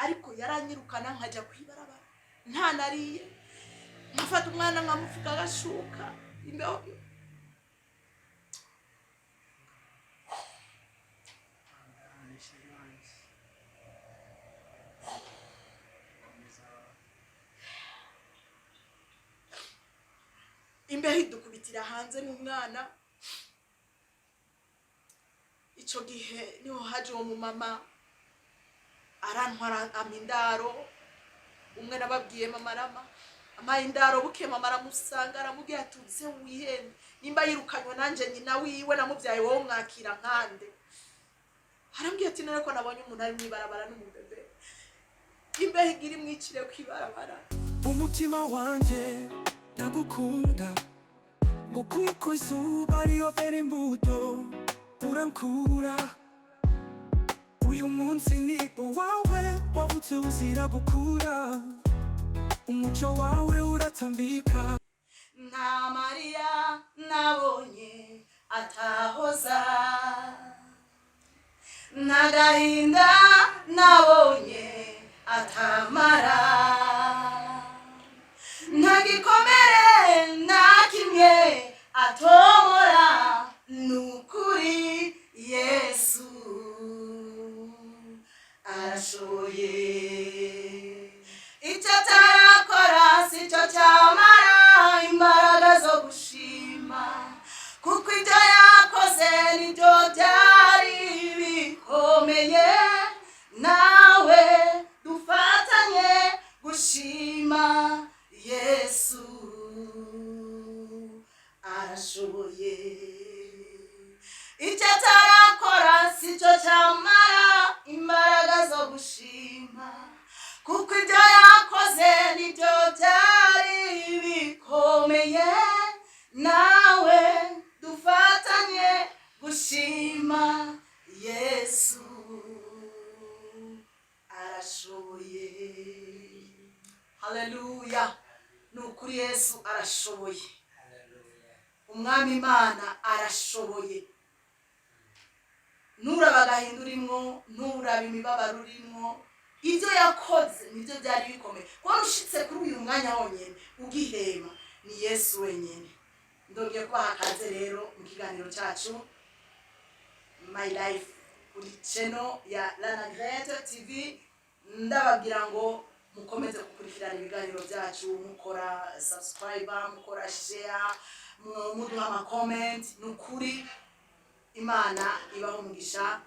ariko yaranyirukana nkajya kwibarabara nta nariye nkafata umwana nkamufuka agashuka imbeho imbeho idukubitira hanze n'umwana. Ico gihe niho haje uwo mumama arantwara amindaro. Umwe nababwiye mama Rama amaye indaro buke mama aramusanga aramubwira tuze wihende nimba yirukanywe nanje nyina wiwe namuvyaye wowe mwakira nkande. Arambwiye ati none ko nabonye umuntu ari mwibarabara n'umubebe imbeho igiri mwicire kwibarabara. Umutima wanje ndagukunda mukuko izuba riyovera imbuto urankura. Uyu munsi nibo wawe wabutse uzira gukura. Umuco wawe uratambika. Nta Mariya nabonye atahoza, nta gahinda nabonye atamara, nta gikomere na kimwe atomora. Nukuri Yesu arashoboye, icyo atarakora sicyo cyamara imbaraga zo gushima, kuko ibyo yakoze nibyo byari bikomeye. Nawe dufatanye gushima Yesu arashoboye, icyo atarakora sicyo cyamara imbaraga zo gushima, kuko ibyo yakoze nibyo byari bikomeye. Nawe dufatanye gushima Yesu arashoboye. Haleluya. Nukuri Yesu arashoboye, umwami Imana arashoboye. Nuraba agahinda urimo, nuraba imibabaro urimo, ibyo yakoze nibyo byari bikomeye. Kuba ushitse kuri uyu mwanya wonyene ugihema ni Yesu wenyene. Ndongeye kubaha akaze rero mu kiganiro cyacu My Life kuri channel ya Lana Grete TV. Ndababwira ngo mukomeze gukurikirana ibiganiro byacu, mukora subscribe, mukora share, muduha ama comment. Nukuri Imana ibaho umugisha.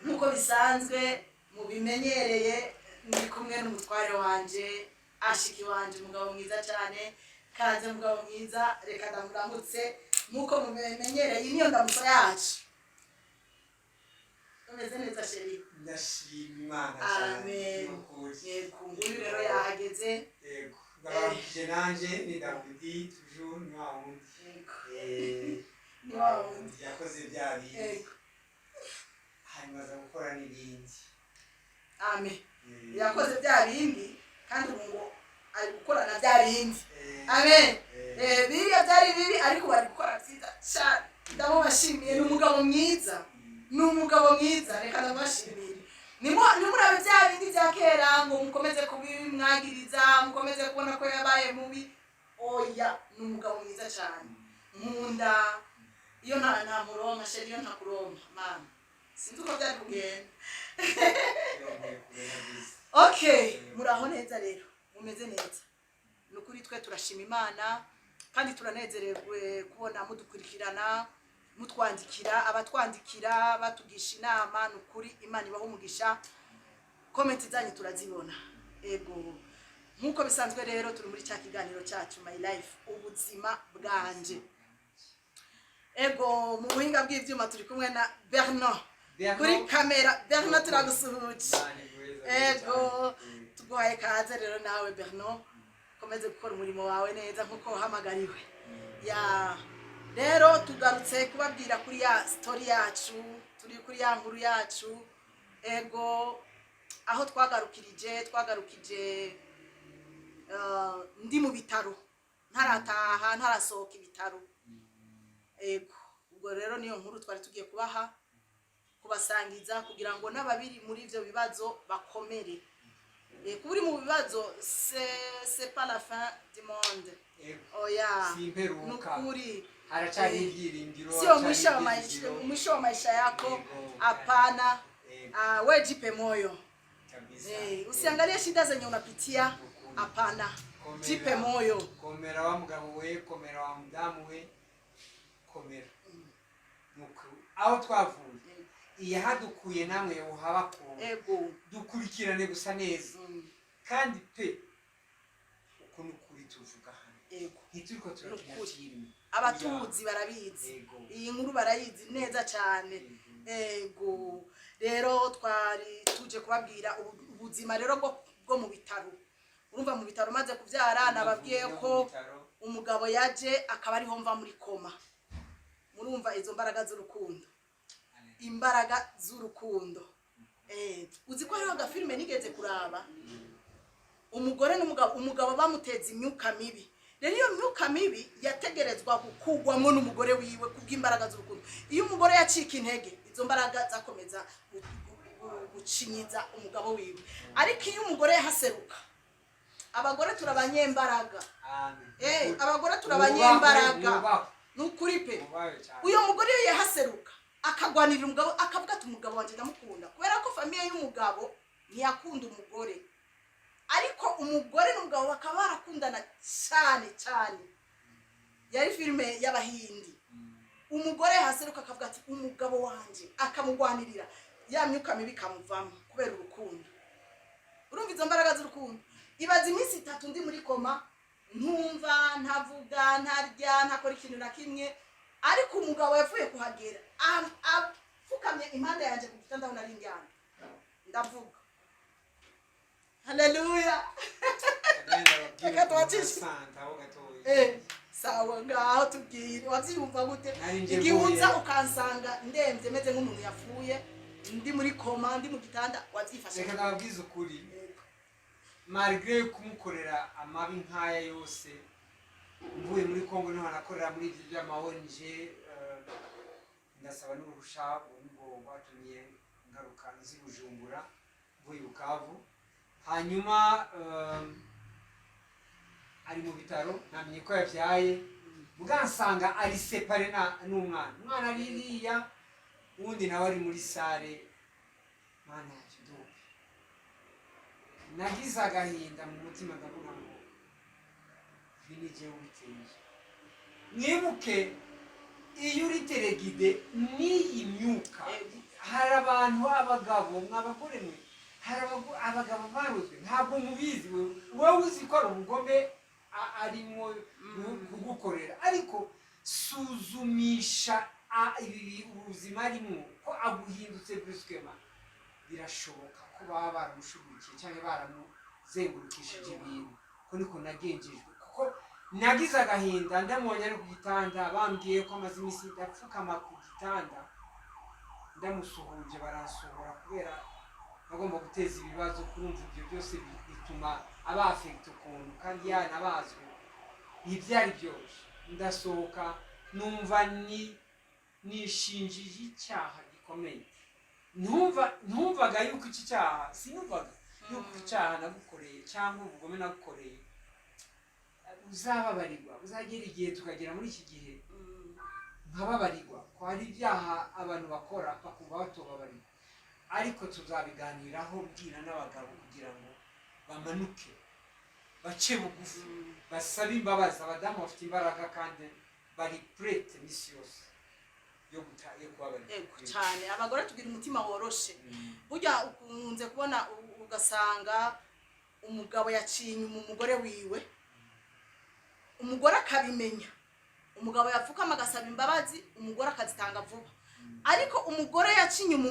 Nkuko bisanzwe mubimenyereye ndi kumwe n'umutware wanje ashiki wanje umugabo mwiza cyane. Kaze mugabo mwiza, reka ndamuramutse nkuko mubimenyereye. Niyo ndamutso yacu. Umeze neza sheri? Ndashima Imana cyane. Amen. Yego nguri rero yahageze. Yego ndababije nanje ni Dawidi toujours ni wa wundi. Ni wa wundi yakoze bya bintu. Yego. Hanyuma za gukora n'ibindi. Amen. Yakoze bya bindi kandi ngo ari gukora na bya bindi. Amen. Biriya byari bibi ariko bari gukora byiza cyane. Ndamubashimiye n'umugabo mwiza. N'umugabo mwiza, reka ndabashimire. Nimurabe bya bindi bya kera ngo mukomeze kubimwagiriza, mukomeze kubona ko yabaye mubi. Oya, n'umugabo mwiza cyane. Nkunda iyo nta muronka sheri, iyo nta kuronka mama sinzi uko byari kugenda. Okay, muraho neza rero, mumeze neza. Nukuri twe turashima Imana kandi turanezerewe kubona mudukurikirana, mutwandikira, abatwandikira batugisha inama. Nukuri Imana ibaho umugisha, comment zanyu turazibona. Ego nkuko bisanzwe rero turi muri cya kiganiro cyacu My Life, ubuzima bwanje. Ego mu buhinga bw'ivyuma turi kumwe na Bernard kuri kamera. Bernard turagusuhuje. Ego tuguhaye kaze rero nawe Bernard, komeze gukora umurimo wawe neza nkuko wahamagariwe. Ya rero tugarutse kubabwira kuri ya story yacu, turi kuri ya nkuru yacu. Ego aho twagarukije ndi mu bitaro, ntarataha, ntarasohoka ibitaro. Ego ubwo rero niyo nkuru twari tugiye kubaha kubasangiza kugira ngo n'ababiri muri ivyo bibazo bakomere. Kuba uri mu bibazo c'est pas la fin du monde. Oya, nukuri haracari ibyiringiro, sio mwisho wa maisha yako. Hapana. We jipe moyo. Usiangalie shida zenye unapitia. Hapana. Jipe moyo. Komera wa mugabo we, komera wa mudamu we, komera. Nuko aho twavuye iyahadukuye namwe uhabako dukurikirane gusa neza kandi pe uko nukuri tuvuga hano ntituriko turakirimo abatuzi barabizi iyi nkuru barayizi neza cyane. Rero twari tuje kubabwira ubuzima rero bwo mu bitaro. Urumva mu bitaro maze kubyara nababwiye ko umugabo yaje akaba ariho mva muri koma. Murumva izo mbaraga z'urukundo, imbaraga z'urukundo. Uzi ko hariho agafilime nigeze kuraba, umugore umugabo bamuteza imyuka mibi. Rero iyo myuka mibi yategerezwa gukugwamo n'umugore wiwe kubw'imbaraga z'urukundo. Iyo umugore yacika intege, izo mbaraga zakomeza gucinyiza umugabo wiwe. Ariko iyo umugore yahaseruka, abagore turabanyembaraga. Abagore turabanyembaraga. Nukuri pe. Uyo mugore yahaseruka akagwanirira umugabo akavuga ati umugabo wanje ndamukunda, kubera ko famiye y'umugabo ntiyakunda umugore. Ariko umugore n'umugabo bakaba barakundana cyane cyane. Yari filime y'Abahindi. Umugore yahaseruka akavuga ati umugabo wanje, akamugwanirira, ya myuka mibi kamuvamo kubera urukundo. Urumva izo mbaraga z'urukundo. Ibaza iminsi 3 ndi muri koma, ntumva, ntavuga, ntarya, ntakora ikintu na kimwe. Ariko umugabo yavuye kuhagera afukamye impande yanje ku gitanda aho nari njyana, ndavuga. Haleluya. Sawa ngaho tubwire wavyumva gute? Igihuza ukansanga ndemvye meze nk'umuntu yapfuye, ndi muri koma, ndi mu gitanda, wavyifashe. Reka nababwiza ukuri, malgré kumukorera amabi nkaya yose, mvuye muri Kongo niho nakorera muri ibyo by'ama-ONG, ndasaba n'uruhusha ngo batumye ngaruka nzi Bujumbura, mvuye Bukavu. Hanyuma ari mu bitaro, namenye ko yavyaye, mugansanga ari séparé n'umwana. Umwana ririya, undi nawe ari muri sare. Mana yakiduka. Nagize agahinda mu mutima ndavuga ngo binije ubiteye. Mwibuke iyo uri telegide n'iyi myuka, hari abantu abagabo mwabakore mwe, hari abagabo baruzwe, ntabwo mubizi wowe uzi ko ari ubugome arimo kugukorera, ariko suzumisha ibi ubuzima arimo ko aguhindutse brusquement. Birashoboka ko baba baramushugukiye cyangwa baramuzengurukishije ibintu. Ko niko nagenjejwe, kuko nagize agahinda ndamubonye ari ku gitanda, bambwiye ko amaze iminsi ndapfukama ku gitanda, ndamusuhuje baransohora kubera bagomba guteza ibibazo. Kurumva ibyo byose bituma aba affect ukuntu kandi yanabazwe ibyari byose. Ndasohoka numva nishinjije icyaha gikomeye. Ntumvaga yuko iki cyaha, sinumvaga yuko icyaha nagukoreye cyangwa ubugome nagukoreye uzababarirwa. Uzagera igihe tukagera muri iki gihe nkababarirwa ko hari ibyaha abantu bakora bakumva batobabarirwa, ariko tuzabiganiraho mbwira n'abagabo kugira ngo bamanuke bace bugufi basabe imbabazi. Abadamu bafite imbaraga kandi bari prête misi yose yo kubabarira cyane. Abagore tugira umutima woroshe. Burya ukunze kubona ugasanga umugabo yaciye inyuma umugore wiwe, umugore akabimenya, umugabo yapfukama agasaba imbabazi, umugore akazitanga vuba. Ariko umugore yaciye inyuma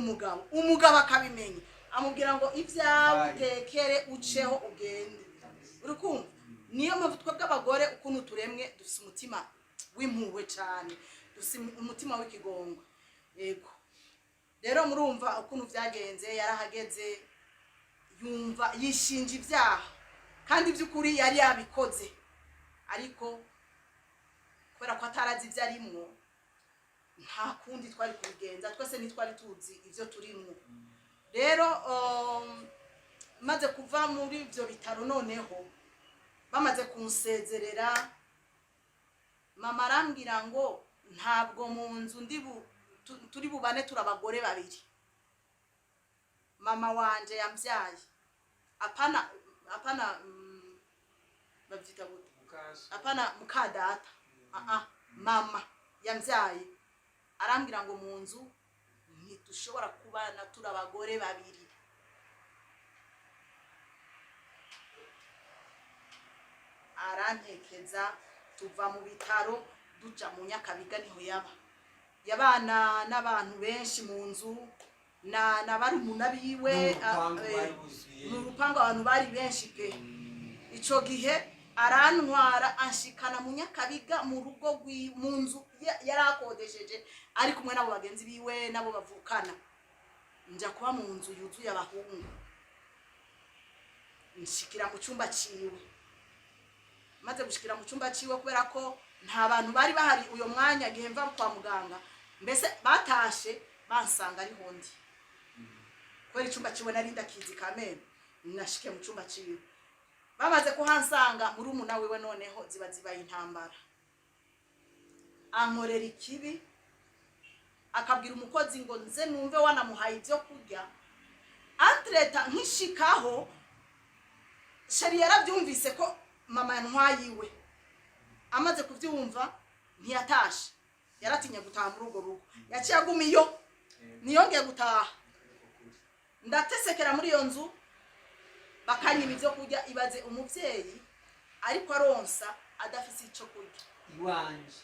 umugabo akabimenya, amubwira ngo ibyawe utekere uceho ugende. Urukumva niyo mpamvu twebwe abagore ukuntu turemwe dufite umutima w'impuhwe cyane, dufite umutima w'ikigongo. Yego rero murumva ukuntu byagenze. Yarahageze yumva yishinja ibyaha kandi by'ukuri yari yabikoze, ariko kubera ko atarazi ibyo arimwo nta kundi twari kubigenza, twese ntitwari tuzi ivyo turimwo. Rero maze kuva muri ivyo bitaro, noneho bamaze kunsezerera, mama arambwira ngo ntabwo mu nzu turi bubane, turi abagore babiri. Mama wanje yambyaye, apana bavyita gute, apana mukadata, mama yambyaye arambwira ngo mu nzu ntitushobora kubana turi abagore babiri. Arantekeza tuva mu bitaro duca mu Nyakabiga, niho yabana n'abantu benshi mu nzu, na barumuna biwe, mu rupango abantu bari benshi pe. Ico gihe arantwara anshikana mu Nyakabiga, mu rugo mu nzu yarakodesheje ari kumwe nabo bagenzi biwe nabo bavukana. Nja kuba mu nzu yuzuye abahungu, nshikira mu cyumba ciwe. Maze gushikira mu cyumba ciwe, kubera ko nta bantu bari bahari uyo mwanya gihe mva kwa muganga, mbese batashe bansanga ari hondi, kubera icyumba ciwe nari ndakizi kamene. Nashike mu cyumba ciwe, bamaze kuhansanga muri umuna wiwe, noneho zibaye intambara. Ankorera ikibi, akabwira umukozi ngo nze numve wanamuhaye ibyo kurya. Antreta nkishikaho, sheri yarabyumvise ko mama yantwaye iwe. Amaze kubyumva ntiyatashe, yaratinye gutaha muri urwo rugo, yaciye agumiyo, niyongeye gutaha. Ndatesekera muri iyo nzu, bakanyima ibyo kurya. Ibaze umuvyeyi ariko aronsa adafise ico kurya. Iwanje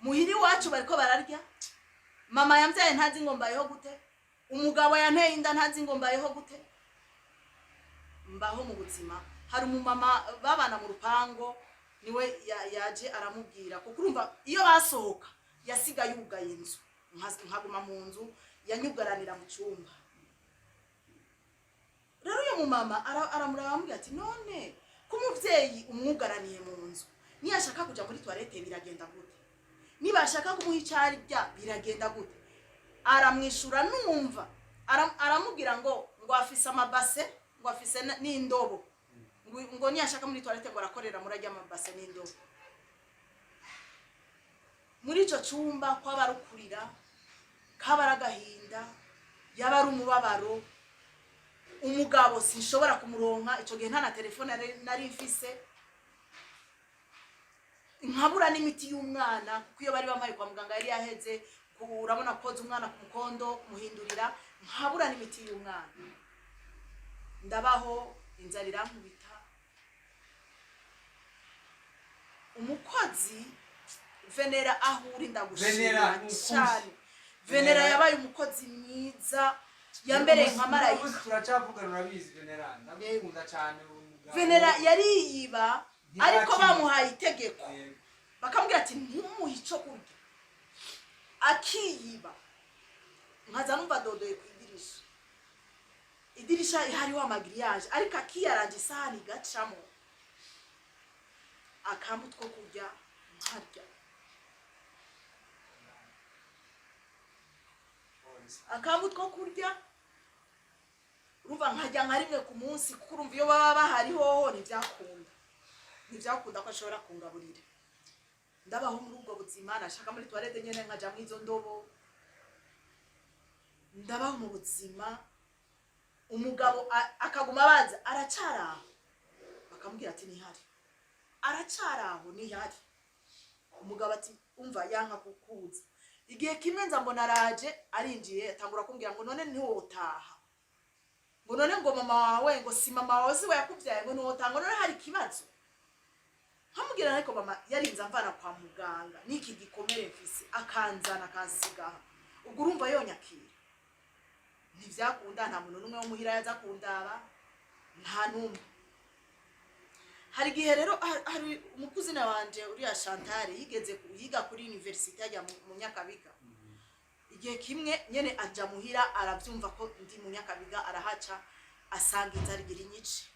muhiri wacu bariko bararya, mama yambyaye ntazi ngo mbayeho gute, umugabo yanteye inda ntazi ngo mbayeho gute. Mbaho mu buzima. Hari umumama babana mu rupango, niwe yaje aramubwira kuko urumva iyo basohoka yasiga yugaye inzu, nkaguma mu nzu yanyugaranira mu cyumba. Rero uyo mumama aramuraba amubwira ati none ko umuvyeyi umwugaraniye mu nzu, niyashaka kuja muri toilette biragenda gute, niba ashaka kumuha icari bya biragenda gute. Aramwishura numva, aramubwira ngo afise amabase, ngo afise n'indobo, ngo niyashaka muri toilette ngo arakorera muri ajya amabase n'indobo. Muri ico cyumba kwa barukurira, kabaragahinda, yabari umubabaro. Umugabo sinshobora kumuronka, ico gihe nta na telefone nari mfise, nkabura n'imiti y'umwana kuko iyo bari bamaye kwa muganga yari yaheze. Urabona koza umwana ku mukondo muhindurira, nkabura n'imiti y'umwana. Ndabaho inzara irankubita. Umukozi Venera ahuri ndagushira cyane. Venera yabaye umukozi mwiza, yambere nka marayika. Turacavugana urabizi Venera, ndakunda cyane umugabo. Venera yari yiba, ariko bamuhaye itegeko, bakamubwira ati ntumuhe ico kurya, akiyiba. Nkaza numva dodoye ku idirisha hariho amagiriyaje, ariko akiyaranje isahani gacamo, akamutwo kurya nkarya, akamutwo kurya. Urumva nkarya nka rimwe ku munsi, kuko urumva iyo baba bahari hoho ntibyakunda ko ashobora kungaburira. Ndabaho muri ubwo buzima, nashaka muri toilette nyene nkaja mu izo ndobo. Ndabaho mu buzima, umugabo akaguma baza aracaraho, bakamubwira ati nihari, aracaraho nihari. Umugabo ati umva yanka kukuza. Igihe kimwe nza mbona araje arinjiye, atangura kumbwira ngo none ntiwotaha, ngo none ngo mama wawe, ngo si mama wawe si we yakubyaye, ngo ntiwotaha, ngo none hari ikibazo. Nkamubwira ariko mama yarinze amvana kwa muganga n'iki gikomere mfise, akanzana akansigaha. Ubwo urumva yonyakira ntivyakunda, nta muntu numwe wo muhira yaza kundaba, nta numwe. Hari gihe rero hari umukuzina wanje uriya Chantal yigeze yiga kuri university ya mu Nyakabiga. Igihe kimwe nyene aja muhira aravyumva ko ndi mu Nyakabiga, arahaca asanga inzara igira inyice,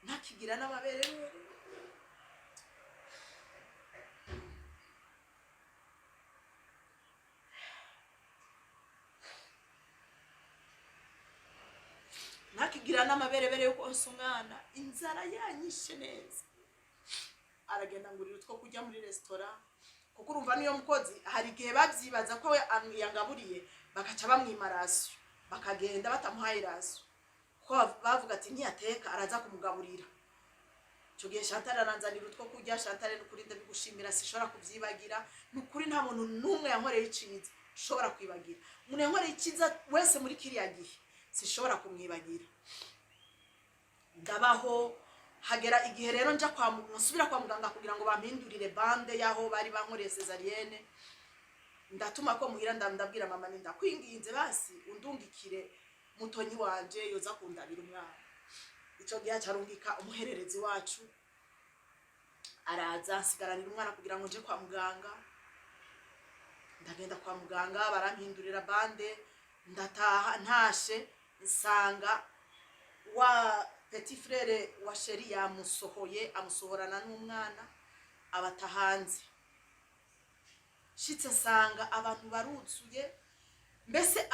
ntakigira n'amabere. ngira n'amaberebere yo konsa umwana, inzara yanyishe neza. Aragenda ngurira utwo kujya muri restaurant, kuko urumva niyo mukozi hari igihe babyibaza ko we yangaburiye bakaca bamwima rasiyo, bakagenda batamuhaye rasiyo, ko bavuga ati ntiyateka araza kumugaburira. Icyo gihe Chantal aranzanira utwo kurya. Chantal n'ukuri ndabigushimira, sishobora kubyibagira, n'ukuri nta muntu n'umwe yankoreye iciza shobora kwibagira. Umuntu yankoreye iciza wese muri kiriya gihe sishobora kumwibagira. Ndabaho hagera igihe rero nja nsubira kwa muganga kugira ngo bampindurire bande yaho bari bankoreye cesarienne. Ndatuma ko muhira ndabwira mama ni ndakwinginze basi undungikire mutonyi wanje yoza kundabira umwana. Ico gihe carungika umuhererezi wacu araza asigaranira umwana kugira ngo nje kwa muganga. Ndagenda kwa muganga barampindurira bande, ndataha ntashe nsanga wa petit frère wa Sheri yamusohoye amusohorana n'umwana abata hanze. Shitse nsanga abantu baruzuye, mbese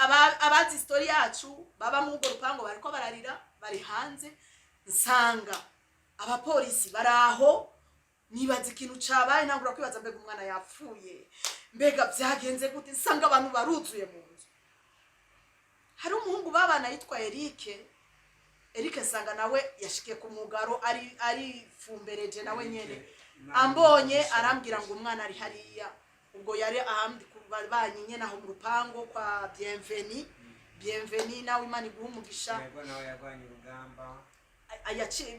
abazi story yacu baba mu rupango bariko bararira bari hanze. Nsanga abapolisi baraho, nibaza ikintu cabaye, ntangura kwibaza mbega umwana yapfuye, mbega byagenze gute. Nsanga abantu baruzuye mu nzu. Hari umuhungu babana yitwa Eric nsanga nawe yashikiye ku mugaro ari fumbereje nawe nyene. Ambonye arambwira ngo umwana ari hariya. Ubwo yari ahandi kubanye naho mu rupango kwa Bienveni nawe Imana iguha umugisha. Yego nawe yagwanye urugamba.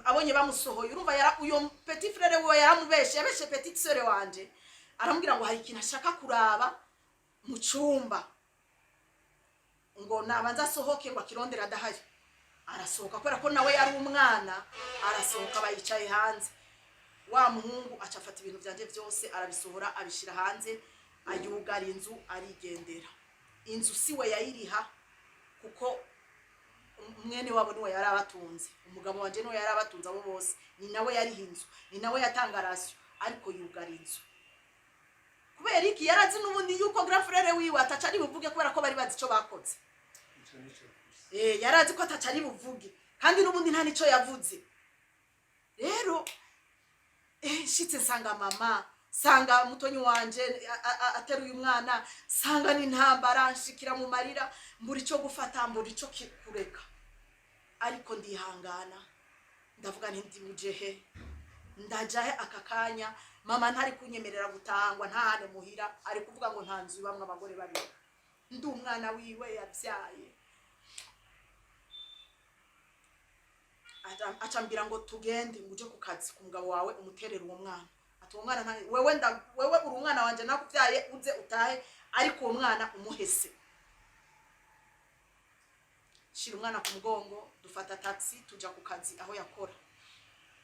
Abonye bamusohoye, urumva uyo petit frère we yaramubeshe, yabeshe petite sœur wanje. Arambwira ngo hari ikintu ashaka kuraba mu cyumba, ngo nabanza sohoke ngo akirondera adahari. Arasohoka kubera ko nawe yari umwana, arasohoka bayicaye hanze. Wa muhungu acafata ibintu byanje byose arabisohora abishira hanze, ayugara inzu arigendera. Inzu siwe yayiriha kuko mwene wabo niwe yari abatunze, umugabo wanje niwe yari abatunze abo bose, ni nawe yari inzu, ni nawe yatanga rasiyo, ariko yugara inzu. Kubera iki yarazi n'ubundi yuko grand frère wiwe atacari buvuge kubera ko bari bazi ico bakoze. Yarazi ko atacari buvuge kandi n'ubundi nta nico yavuze. Rero shitse nsanga mama, sanga mutonyi wanje ateruye umwana, sanga n'intambara nshikira mu marira, mburi ico gufata mburi ico kureka. Ariko ndihangana ndavuga nti ndimujehe ndajahe akakanya. Mama ntari kunyemerera gutangwa ntahane muhira, ari kuvuga ngo nta nzu bamwe abagore babiri, ndi umwana wiwe yabyaye. Acambira ngo tugende nguje ku kazi ku mugabo wawe umuterera uwo mwana. Ati uwo mwana wewe uri umwana wanje nakuvyaye uze utahe, ariko uwo mwana umuhese. Shira umwana ku mugongo, dufata taxi tuja ku kazi aho yakora.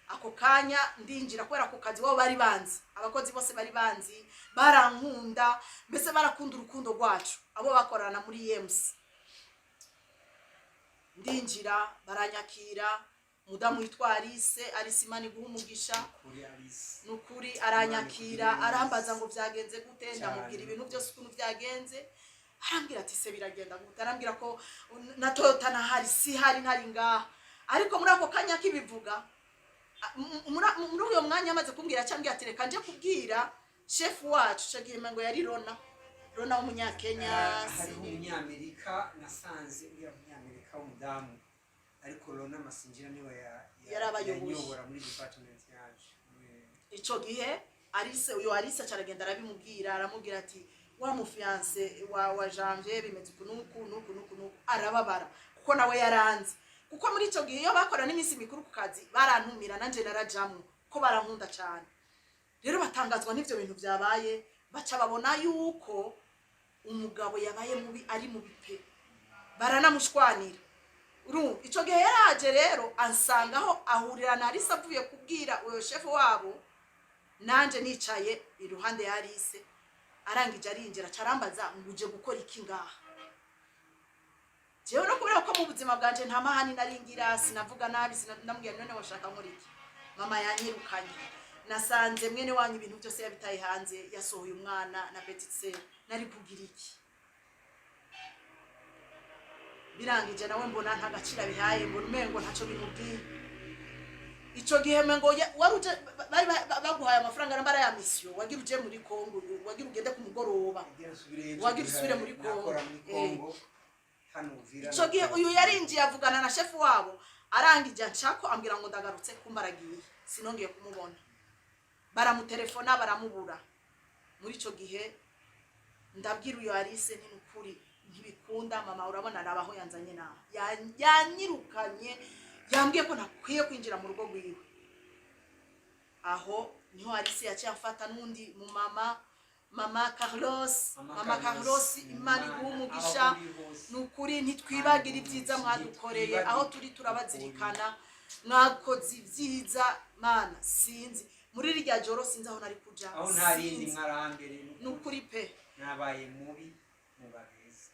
Ako kanya ndinjira kubera ku kazi wabo bari banzi, abakozi bose bari banzi, barankunda, mbese barakunda urukundo rwacu abo bakorana muri EMS. Ndinjira baranyakira, mudamu witwa Alice Imana iguha umugisha. Nukuri aranyakira, arambaza ngo byagenze gute, ndamubwira ibintu byose ukuntu byagenze. Arambwira ati se biragenda gute, arambwira ko na Toyota na hari si hari ntari ngaha. Ariko muri ako kanya kibivuga, muri uyo mwanya amaze kumbwira cyambwira ati reka nje kubwira chef wacu cagiye ngo yari Rona w'umunyakenya. Hari umunyamerika nasanze uriya munyamerika w'umudamu, ariko Rona Masinjira niwe yarabayobora muri department yacu. Ico gihe Alice caragenda arabimubwira, aramubwira ati wa mufiance wa Janvier bimeze nuku arababara kuko nawe yaranze. Kuko muri ico gihe iyo bakora n'iminsi mikuru ku kazi barantumira nanje narajamwe ko barankunda cyane. Rero batangazwa n'ivyo bintu byabaye, baca babona yuko umugabo yabaye mubi ari mu bipe, baranamushwanira. Ico gihe yaraje rero ansangaho ahurira na Alice avuye kubwira uyo chef wabo, nanje nicaye iruhande ya Alice. Arangije arinjira carambaza nguje gukora iki ngaha. Jewe no kubera ko mu buzima bwanje nta mahani naringira, sinavuga nabi, sinambwiye none washaka muri iki. Mama yanyirukanye, nasanze mwene wanyu ibintu byose yabitaye hanze, yasohoye umwana na petite sœur, nari kugira iki. birangije nawe mbona nta gaciro bihaye, mbona umengo ntacyo bimubwiye. Ico gihe mengo waruje bari baguhaye amafaranga nambara ya mission, wagira uje muri Kongo, wagira ugende ku mugoroba, wagira usubire muri Kongo. Ico gihe uyu yarinjiye avugana na chef wabo, arangije nshako ambwira ngo ndagarutse kumbaragiye, sinongeye kumubona. Baramutelefona baramubura. Muri ico gihe ndabwira uyu Alice nti nukuri ntibikunda mama, urabona nabaho yanzanye na yanyirukanye, yambwiye ko nakwiye kwinjira mu rugo rwiwe. Aho niho Alice yaciye afata nundi mu mama Carlos, mama Carlos Imana igumugisha, nukuri ntitwibagira ibyiza mwadukoreye, aho turi turabazirikana, mwakoze ibyiza mana, sinzi muri rya joro sinzi aho nari kuja, aho ntarindi mwarahambere nukuri pe nabaye mubi mubageze.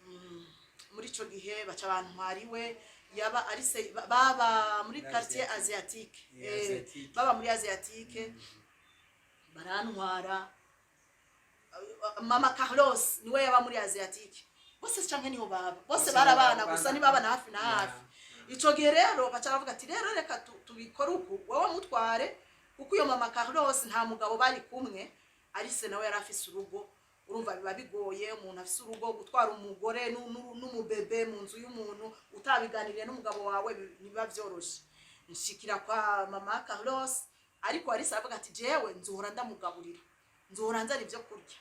Muri ico gihe baca abantu mwariwe yaba Alice baba muri quartier asiatique, baba muri asiatique, barantwara. Mama Carlos niwe yaba muri asiatique, bose canke niho baba, bose barabana gusa ni baba na hafi na hafi. Ico gihe rero baca bavuga ati rero reka tubikora uku, wowe mutware, kuko iyo mama Carlos nta mugabo bari kumwe. Alice nawe yari afise urugo, urumva biba bigoye umuntu afise urugo gutwara umugore n'umubebe mu nzu y'umuntu utabiganiriye n'umugabo wawe niba vyoroshe. Nshikira kwa mama Carlos, ariko Alice aravuga ati jewe nzohora ndamugaburira, nzohora nzana ivyo kurya.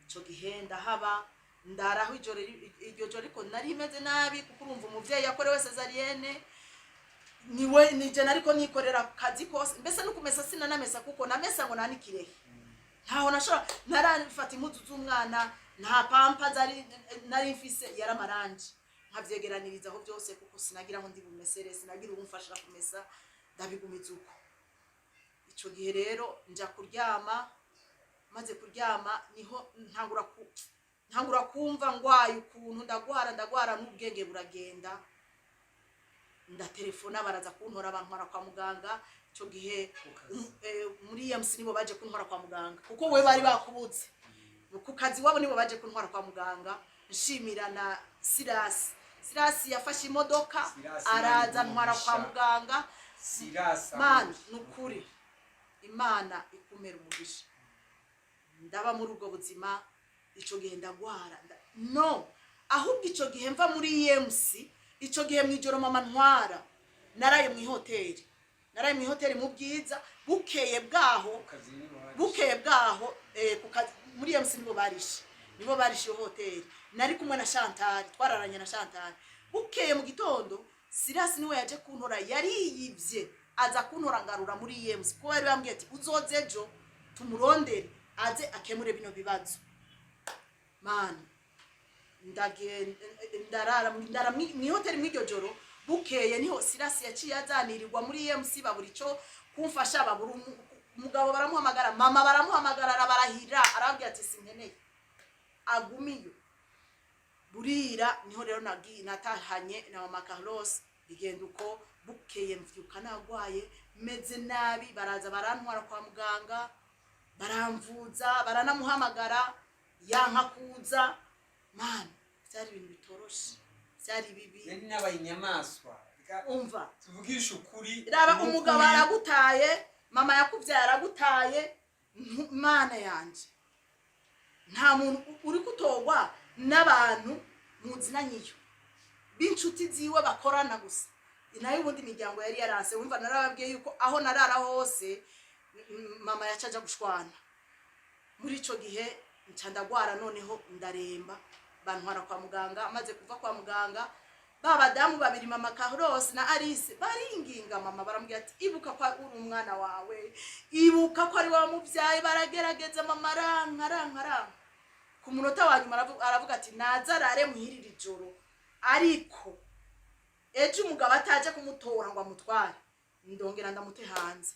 Ico gihe ndahaba ndaraho iryo joro ariko nari imeze nabi, kuko urumva umuvyeyi yakorewe cesarienne, niwe nije nariko nikorera kazi kose, mbese no kumesa sinanamesa kuko namesa ngo nanikire. Ntaho nashobora, narafata impuzu z'umwana, nta pampa nari mfise, yaramaranje nkavyegeraniriza aho byose, kuko sinagira ngo ndi bumesere, sinagira umfasha kumesa, ndabigumiza uko. Ico gihe rero nja kuryama, maze kuryama niho ntangura kumva ngwaye ukuntu ndagwara n'ubwenge buragenda. Ndatelefona baraza kuntora, bantwara kwa muganga. Ico gihe muri MC nibo baje kuntwara kwa muganga, kuko we bari bakubutse ku kazi wabo, nibo baje kuntwara kwa muganga. Nshimira na Silas yafashe imodoka araza ntwara kwa muganga. Man nukuri Imana ikumera umugisha, ndaba muri ubwo buzima. Ico gihe ndagwara no, ahubwo ico gihe mva muri MC, ico gihe mwijoro mama ntwara naraye mu hoteli, mu Bwiza. Bukeye bwaho muri MC nibo barishe hoteli, nari kumwe na Chantal, twararanye na Chantal. Bukeye mu gitondo Silas niwe yaje kuntora, yariyivye aza kuntora ngarura muri MC, ko bari bambwiye ati uzoze ejo tumurondere aze akemure bino bibazo. Man ndarara mu hoteli mw'iryo joro. Bukeye niho Silas yaciye azanirirwa muri MC, babura ico kumfasha, babura umugabo baramuhamagara, mama baramuhamagara, arabarahira, arabwira ati sinkeneye agumiyo. Burira niho rero natahanye na mama Carlos, bigenda uko. Bukeye mvyuka nagwaye meze nabi, baraza barantwara kwa muganga, baramvuza, baranamuhamagara, yanka kuza. Man byari ibintu bitoroshe, byari bibi. Nari nabaye inyamaswa. Umva tuvugisha ukuri, raba umugabo aragutaye, mama yakuvyaye aragutaye, mana yanje nta muntu uri kutogwa n'abantu muzinanyiyo b'inshuti ziwe bakorana gusa. Nayo ubundi miryango yari yarase, wumva narababwiye yuko aho narara hose mama yacaja gushwana. Muri ico gihe nca ndagwara, noneho ndaremba, bantwara kwa muganga. Amaze kuva kwa muganga, babadamu babiri mama Carlos na Alice baringinga mama, barambwira ati ibuka kwa uri umwana wawe, ibuka ko ari wa muvyaye. Baragerageza mama ranka. Ku munota wa nyuma aravuga ati nazarare muhirira ijoro, ariko ejo umugabo ataje kumutora ngo amutware, ndongera ndamute hanze.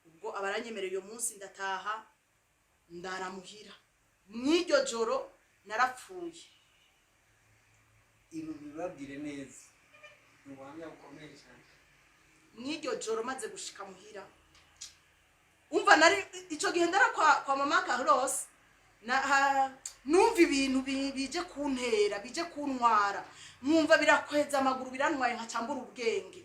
Ubwo abaranyemereye uyo munsi ndataha, ndaramuhira. Mw'iryo joro narapfuye. Ibi bibabwire neza, ubuhamya bukomeye cyane. Mw'iryo joro maze gushika muhira, umva nari ico gihe ndara kwa mama Carlos, numva ibintu bije kuntera bije kuntwara mwumva birakweza amaguru birantwaye nkacambura ubwenge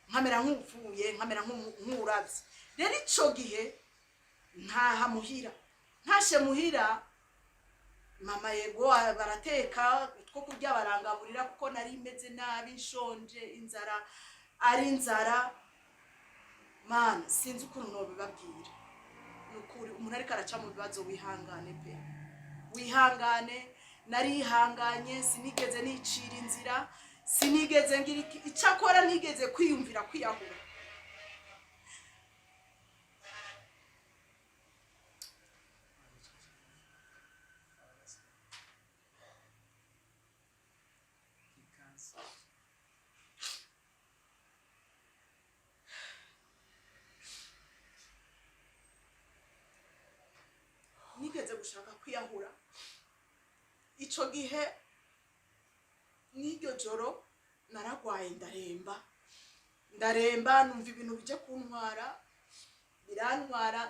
nkamera nk'upfuye nkamera nk'uravye rero ico gihe ntaha muhira ntashe muhira mama yego barateka two kurya barangaburira kuko nari meze nabi nshonje inzara ari inzara mana sinzi ukuntu no bibabwira nukuri umuntu ariko araca mu bibazo wihangane pe wihangane narihanganye sinigeze nicira inzira sinigeze ngira icakora nigeze kwiyumvira kwiyahura nigeze gushaka kwiyahura ico gihe n'iryo joro naragwaye ndaremba numva ibintu bije kuntwara birantwara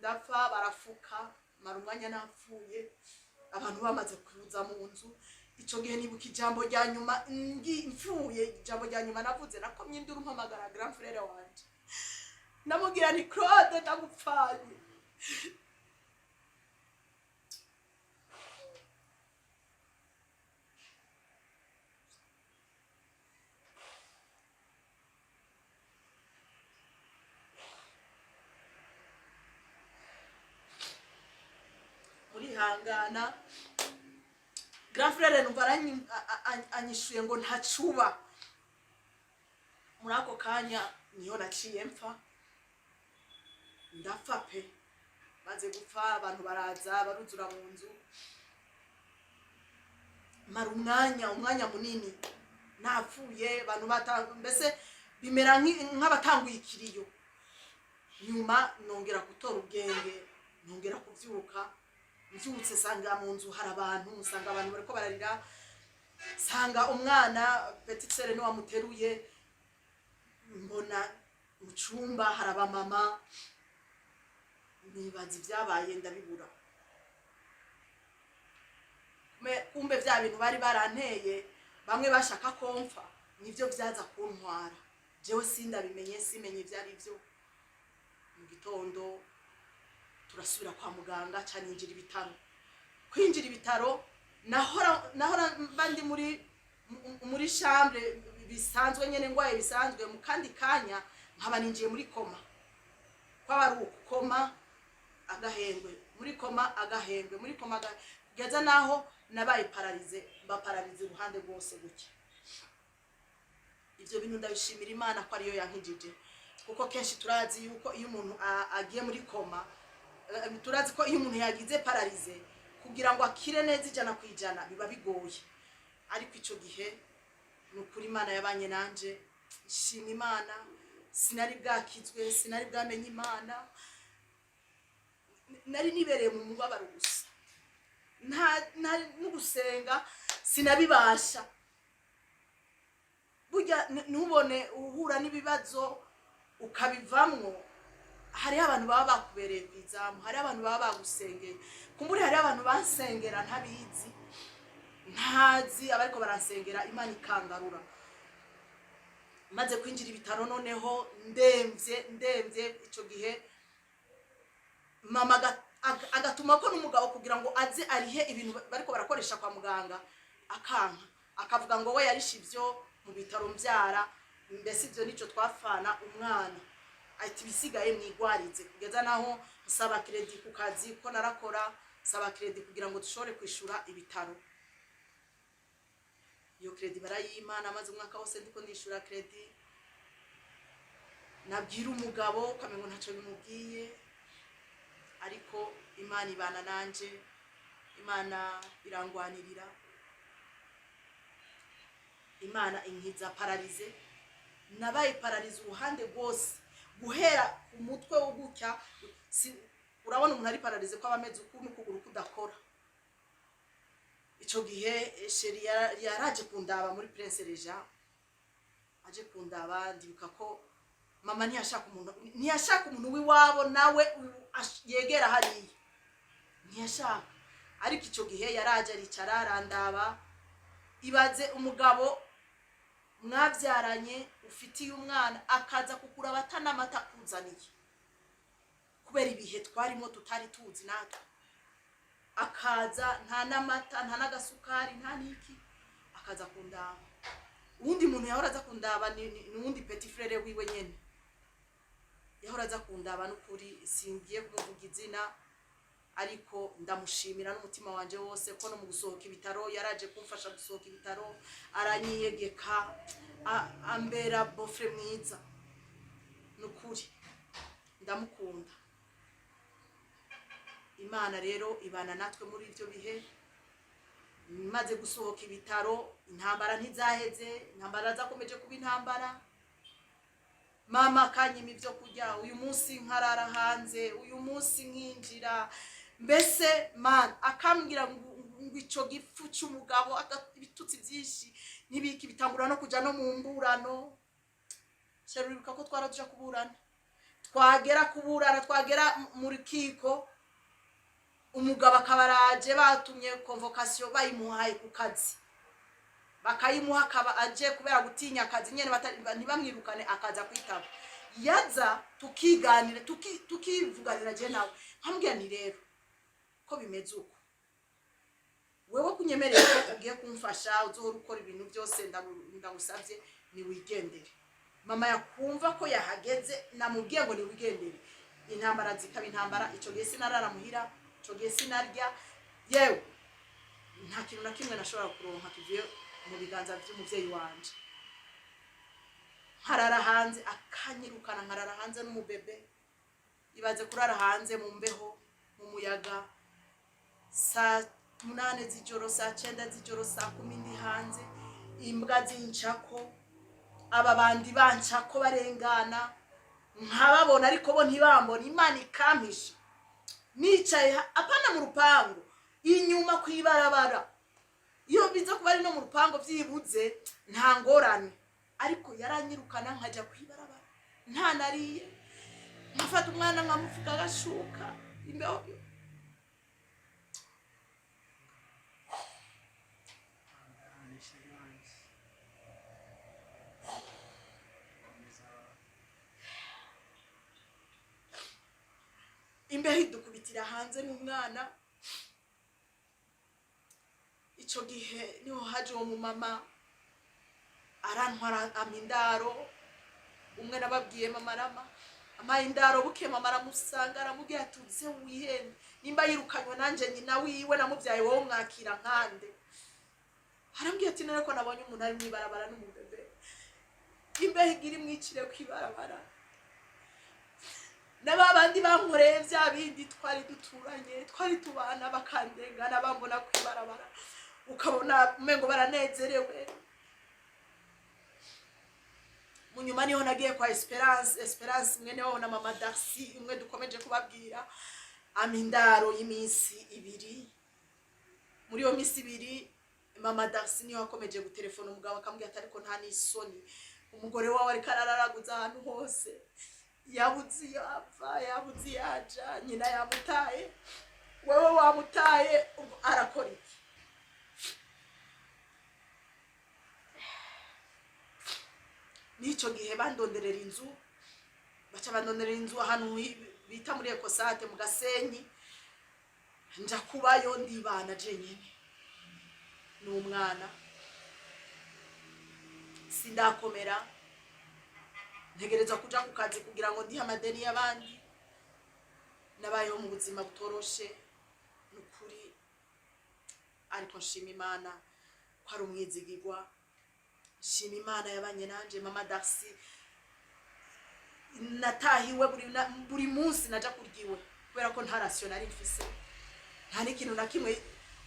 ndapfa barafuka mara umwanya napfuye abantu bamaze kuza mu nzu ico gihe nibuka ijambo rya nyuma mfuye ijambo rya nyuma navuze nakomye induru mpamagara grand frère wanje namubwira nti Claude ndagupfaye hangana grand frère numva anyishuye ngo ntacuba muri ako kanya niyo naciye mpfa ndapfa pe maze gupfa abantu baraza baruzura mu nzu mara umwanya munini napfuye abantu mbese bimera nk'abatanguye ikiriyo nyuma nongera gutora ubwenge nongera kuvyuka mvyutse sanga mu nzu hari abantu musanga abantu bariko bararira sanga umwana petite sœur no wamuteruye mbona mu cumba hari abamama nibaza ibyabaye ndabibura kumbe vya bintu bari baranteye bamwe bashaka komfa nivyo vyaza kuntwara jewe sindabimenye simenye ivyari byo mu gitondo turasubira kwa muganga caninjira ibitaro kwinjira ibitaro nahora bandi muri chambre bisanzwe nyene ngwaye bisanzwe mu kandi kanya nkaba ninjiye muri koma kwabari ukoma agahengwe muri koma agahengwe muri koma geza naho nabaye paralize uruhande rwose guke ivyo bintu ndabishimira Imana ko ariyo yankijije kuko kenshi turazi yuko iyo umuntu agiye muri koma turazi ko iyo umuntu yagize paralize kugira ngo akire neza ijana kwijana biba bigoye ariko ico gihe nukuri Imana yabanye nanje nshima Imana sinari bwakizwe sinari bwamenye Imana nari nibereye mu mubabaro gusa nta n'ugusenga sinabibasha burya nubone uhura n'ibibazo ukabivamwo hari abantu baba bakubereye kwizamu hari abantu baba bagusengeye kumburi hari abantu bansengera ntabizi ntazi abariko baransengera Imana ikangarura maze kwinjira ibitaro noneho ndemvye ico gihe mama agatuma ko n'umugabo kugira ngo aze arihe ibintu bariko barakoresha kwa muganga akanka akavuga ngo we yarisha ivyo mu bitaro mbyara mbese ivyo nico twafana umwana ati bisigaye mwigwarize kugeza naho nsaba credit ku kazi ko narakora saba credit kugira ngo dushore kwishura ibitaro iyo credit barayimana maze umwaka wose ndiko ndishura credit nabwira umugabo kamengo ntaco bimubwiye ariko Imana ibana nanje Imana irangwanirira Imana inkiza paralize nabaye paralize uruhande rwose guhera umutwe wo gutya urabona umuntu ari paralize ko abameze ukuntu kuguru kudakora ico gihe sheri yaraje kundaba muri Prince Regent aje kundaba ndibuka ko mama ntiyashaka umuntu wiwabo nawe yegera hariya ntiyashaka. Ariko icyo gihe yaraje aricara arandaba. Ibaze umugabo mwabyaranye ufitiye umwana akaza kugura batanamata kuzaniye, kubera ibihe twarimo tutari tuzi natwe. Akaza nta n'amata nta n'agasukari nta n'iki, akaza kundaba. Uwundi muntu yahora aza kundaba ni uwundi petit frere wiwe nyene yahora aza kundaba. N'ukuri singiye kumuvuga izina, ariko ndamushimira n'umutima wanje wose ko no mu gusohoka ibitaro yaraje kumfasha gusohoka ibitaro, aranyiyegeka, ambera bofre mwiza. N'ukuri ndamukunda. Imana rero ibana natwe muri ivyo bihe. Maze gusohoka ibitaro, intambara ntizaheze, intambara zakomeje kuba intambara. Mama akanyima ibyo kurya, uyu munsi nkarara hanze, uyu munsi nkinjira. Mbese man akambwira ngo ico gifu cy'umugabo ibitutsi byinshi nibiki bitangura no kuja no mu mburano. Seruruka ko twaraduja kuburana, twagera kuburana, twagera muri kiko, umugabo akabaraje batumye convocation bayimuhaye ku kazi, bakayimuha akaba aje kubera gutinya akazi nyene ntibamwirukane, akaza kwitaba. Yaza tukiganira tukivuganira je nawe, nkambwira ni rero ko bimeze uko, wewe kunyemerera ko ugiye kumfasha uzohora ukora ibintu byose ndagusavye ni wigendere. Mama yakumva ko yahageze, namubwiye ngo ni wigendere. Intambara zikaba intambara. Ico gihe sinarara muhira, ico gihe sinarya, yewe nta kintu na kimwe nashobora kuronka kivuye mu biganza by'umuvyeyi wanje. Nkarara hanze akanyirukana, nkarara hanze n'umubebe. Ibaze kurara hanze mu mbeho, mu muyaga, saa 8 z'ijoro, saa 9 z'ijoro, saa 10 ndi hanze, imbwa zinchako, aba bandi banchako barengana, nkababona ariko bo ntibambona. Imana ikampisha nicaye apana mu rupango, inyuma kwibarabara. Iyo biza kuba ari no mu rupango byibuze nta ngorane, ariko yaranyirukana nkaja kwibarabara nta nariye, nkafata umwana nkamufuka agashuka imbeho. Imbeho idukubitira hanze n'umwana. Ico gihe niho haje uwo mumama arantwara amindaro. Umwe nababwiye mama Rama amaye indaro, buke mama aramusanga aramubwira tuze wihene, nimba yirukanywe nanje nyina wiwe namuvyaye wowe mwakira nkande. Arambwira ati none ko nabonye umuntu ari mwibarabara n'umubebe, imbeho igira imwicire kwibarabara. Nababandi bankoreye vya bindi twari duturanye, twari tubana, bakandengana bambona kwibarabara, ukabona umengo baranezerewe. Munyuma niho nagiye kwa Esperance mwene wabo na mama Darcy, umwe dukomeje kubabwira, amindaro y'iminsi 2. Muri yo minsi 2 mama Darcy niho akomeje gutelefona umugabo akambwira atari ko nta n'isoni, umugore wawe ari karararaguza ahantu hose, yabuzi yapfa yabuzi yaja, nyina yamutaye, wewe wamutaye, arakora iki? Nico gihe bandonderera inzu, baca bandonderera inzu ahantu bita muri Ekosate mu Gasenyi. Nja kubayo ndibana je nyene n'umwana, sindakomera, ntegereza kuja ku kazi kugira ngo ndihe amadeni y'abandi. Nabayeho mu buzima butoroshe n'ukuri, ariko nshima Imana ko ari umwizigirwa. Nshima Imana yabanye nanje. Mama Darcy natahiwe buri munsi naja kuryiwe kubera ko nta rationali mfise, nta n'ikintu na kimwe.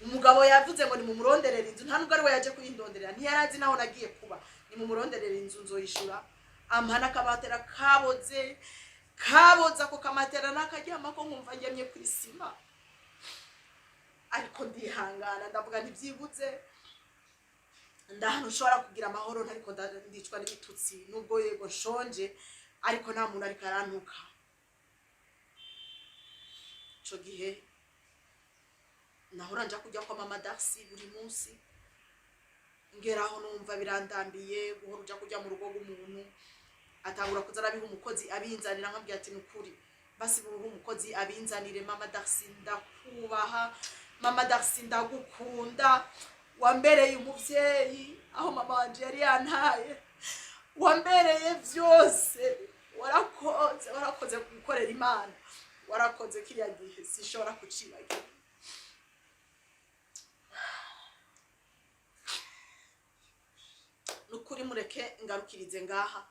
Umugabo yavuze ngo ni mu muronderera inzu, nta nubwo ari we yaje kuyindonderera, ntiyarazi naho nagiye kuba. Ni mu muronderera inzu nzoyishura. Amana kabatera kaboza ko kamatera nakaryama ko nkumva ngemye kuri sima, ariko ndihangana ndavuga ntibyibuze, ndahano ushobora kugira amahoro ntariko ndicwa n'ibitutsi, nubwo yego nshonje ariko nta muntu ariko arantuka. Ico gihe nahora nja kujya kwa mama Darcy buri munsi, ngeraho numva birandambiye guhora uja kujya mu rugo rw'umuntu, atangura kuza arabiha umukozi abinzanira, nkabwira ati nukuri basi buha umukozi abinzanire. Mama Darcy ndakubaha, mama Darcy ndagukunda, wambereye umuvyeyi aho mama wanje yari yantaye, wambereye vyose, warakoze gukorera Imana, warakoze kiriya gihe sinshobora kucibagira. Nukuri mureke ngarukirize ngaha,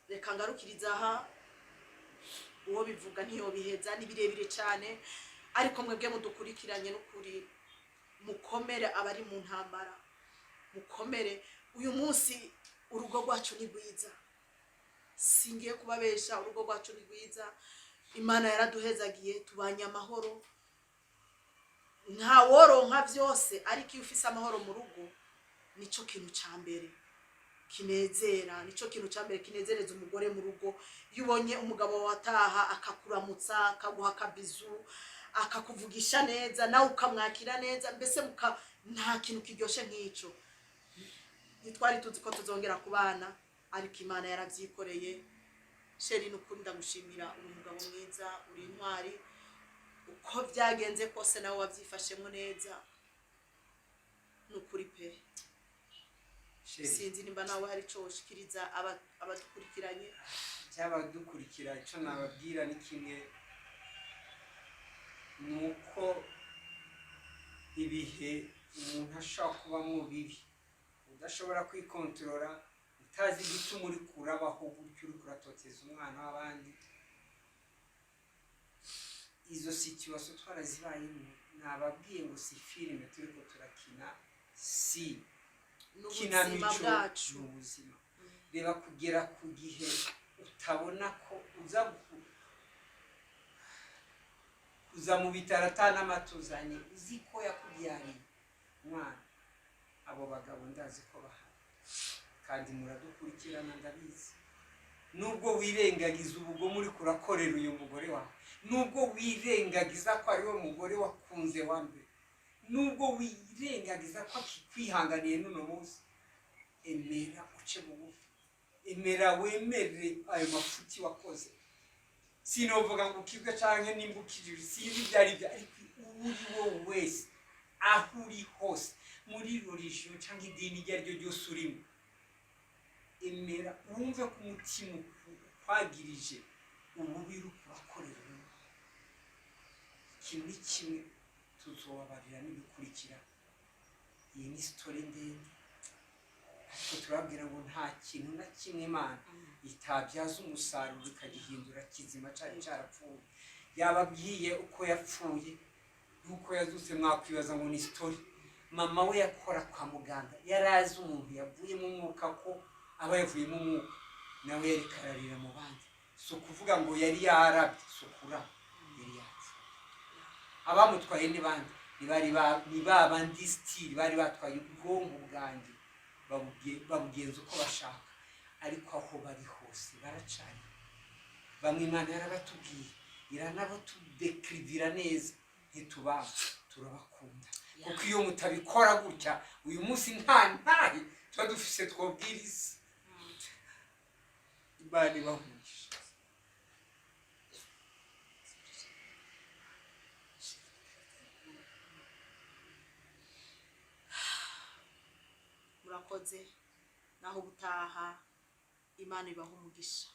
reka ngarukiriza aha, uwo bivuga ntiyo biheza, ni birebire cyane, ariko mwebwe mudukurikiranye n'ukuri mukomere, abari mu ntambara mukomere. Uyu munsi urugo rwacu ni rwiza, singiye kubabesha, urugo rwacu ni rwiza, Imana yaraduhezagiye, tubanye amahoro, nta woronka byose, ariko iyo ufise amahoro mu rugo nico kintu cyambere kinezera, nico kintu cyambere kinezereza umugore mu rugo. Iyo ubonye umugabo wataha akakuramutsa, akaguha akabizu, akakuvugisha neza, nawe ukamwakira neza, mbese nta kintu kiryoshe nk'ico. Nitwari tuzi ko tuzongera kubana, ariko Imana yaravyikoreye. Sheri nukuri ndagushimira, uri umugabo mwiza, uri intwari, uko byagenze kose nawe wabyifashemo neza, nukuri pe. Sinzi nimba nawe hari ico woshikiriza abadukurikiranye. Cyabadukurikira ico nababwira ni kimwe, nuko ibihe umuntu ashobora kuba mu bibi, udashobora kwikontorora, utazi igituma uri kurabaho gutyo, uri kuratoteza umwana w'abandi. Izo situation twarazibayemo, nababwiye ngo si filime turiko turakina, si n'ubuzima bwacu, n'ubuzima. Reba kugera ku gihe utabona ko uza mu bitaro atan'amatuzanye, uzi ko yakubyariye umwana. Abo bagabo ndazi ko bahari, kandi muradukurikirana ndabizi. Nubwo wirengagiza ubwo muri kurakorera uyu mugore wawe, nubwo wirengagiza ko ari we mugore wakunze wa mbere, nubwo wirengagiza ko akikwihanganiye n'uno munsi, emera uce bugufi, emera wemere ayo mafuti wakoze. Sinovuga ngo ukibwe canke nimba ukijije, sinzi ivyari byo, ariko uri wowe wese aho uri hose, muri religion canke idini iryo ari ryo ryose urimo, emera wumve ko umutima kwagirije ububi uri kurakorera. Ikintu ni kimwe, tuzobabarira n'ibikurikira. Iyi ni story ndende, ariko turabwira ngo nta kintu na kimwe Imana itabyaza umusaruro ikagihindura kizima cyari cyarapfuye. Yababwiye uko yapfuye nuko yazutse, mwakwibaza ngo ni story. Mama we yakora kwa muganga, yarazi umuntu yavuye mu mwuka ko aba yavuye mu mwuka, nawe yari kararira mu bandi. So kuvuga ngo yari yarabye, so kuraba yari yapfuye. Abamutwaye ni bandi, ni babandi still bari batwaye ubwonko bwanjye, babugenza uko bashaka, ariko aho bari hose baracanye. Bamwe Imana yarabatubwiye, iranabo tudekrivira neza, ntitubaba, turabakunda. Kuko iyo mutabikora gutya, uyu munsi ntahe tuba dufise twobwiriza. Imana ibahugisha. murakoze, naho gutaha, Imana ibaha umugisha.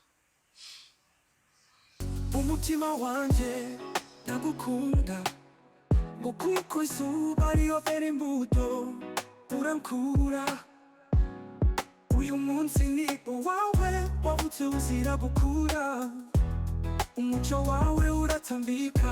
Umutima wanje ndagukunda, ngo kuko izuba riyobera imbuto urankura. Uyu munsi ni wawe wavutse uzira gukura, umuco wawe uratambika.